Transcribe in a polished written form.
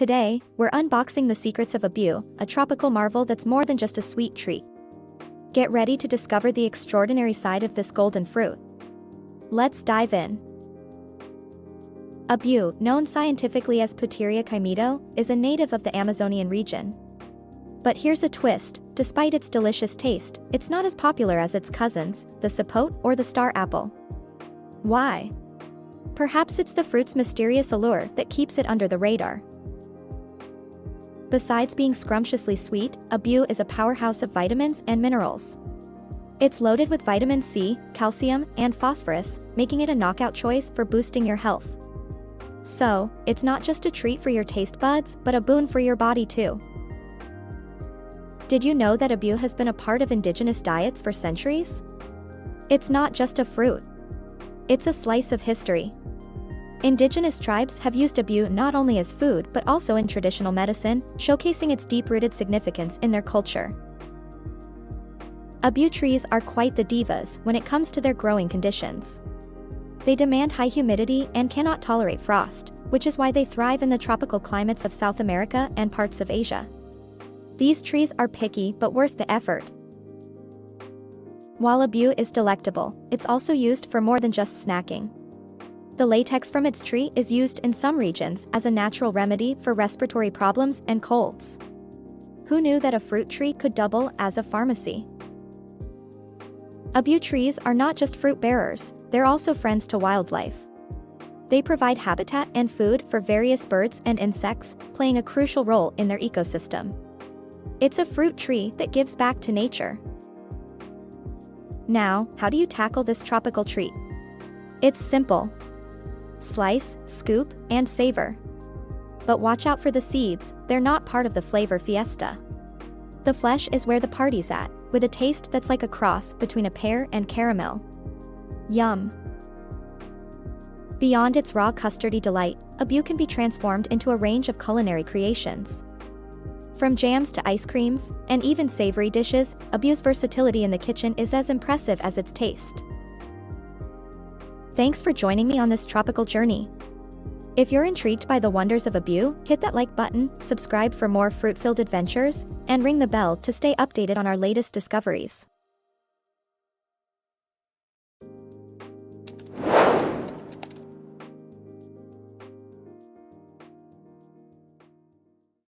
Today, we're unboxing the secrets of Abiu, a tropical marvel that's more than just a sweet treat. Get ready to discover the extraordinary side of this golden fruit. Let's dive in. Abiu, known scientifically as Puteria chaemedo, is a native of the Amazonian region. But here's a twist: despite its delicious taste, it's not as popular as its cousins, the sapote or the star apple. Why? Perhaps it's the fruit's mysterious allure that keeps it under the radar. Besides being scrumptiously sweet, Abiu is a powerhouse of vitamins and minerals. It's loaded with vitamin C, calcium, and phosphorus, making it a knockout choice for boosting your health. So, it's not just a treat for your taste buds, but a boon for your body too. Did you know that Abiu has been a part of indigenous diets for centuries? It's not just a fruit. It's a slice of history. Indigenous tribes have used Abiu not only as food but also in traditional medicine, showcasing its deep-rooted significance in their culture. Abiu trees are quite the divas when it comes to their growing conditions. They demand high humidity and cannot tolerate frost, which is why they thrive in the tropical climates of South America and parts of Asia. These trees are picky but worth the effort. While Abiu is delectable, it's also used for more than just snacking. The latex from its tree is used in some regions as a natural remedy for respiratory problems and colds. Who knew that a fruit tree could double as a pharmacy? Abiu trees are not just fruit bearers, they're also friends to wildlife. They provide habitat and food for various birds and insects, playing a crucial role in their ecosystem. It's a fruit tree that gives back to nature. Now, how do you tackle this tropical treat? It's simple. Slice, scoop, and savor. But watch out for the seeds, they're not part of the flavor fiesta. The flesh is where the party's at, with a taste that's like a cross between a pear and caramel. Yum! Beyond its raw custardy delight, Abiu can be transformed into a range of culinary creations. From jams to ice creams, and even savory dishes, Abiu's versatility in the kitchen is as impressive as its taste. Thanks for joining me on this tropical journey. If you're intrigued by the wonders of Abiu, hit that like button, subscribe for more fruit-filled adventures, and ring the bell to stay updated on our latest discoveries.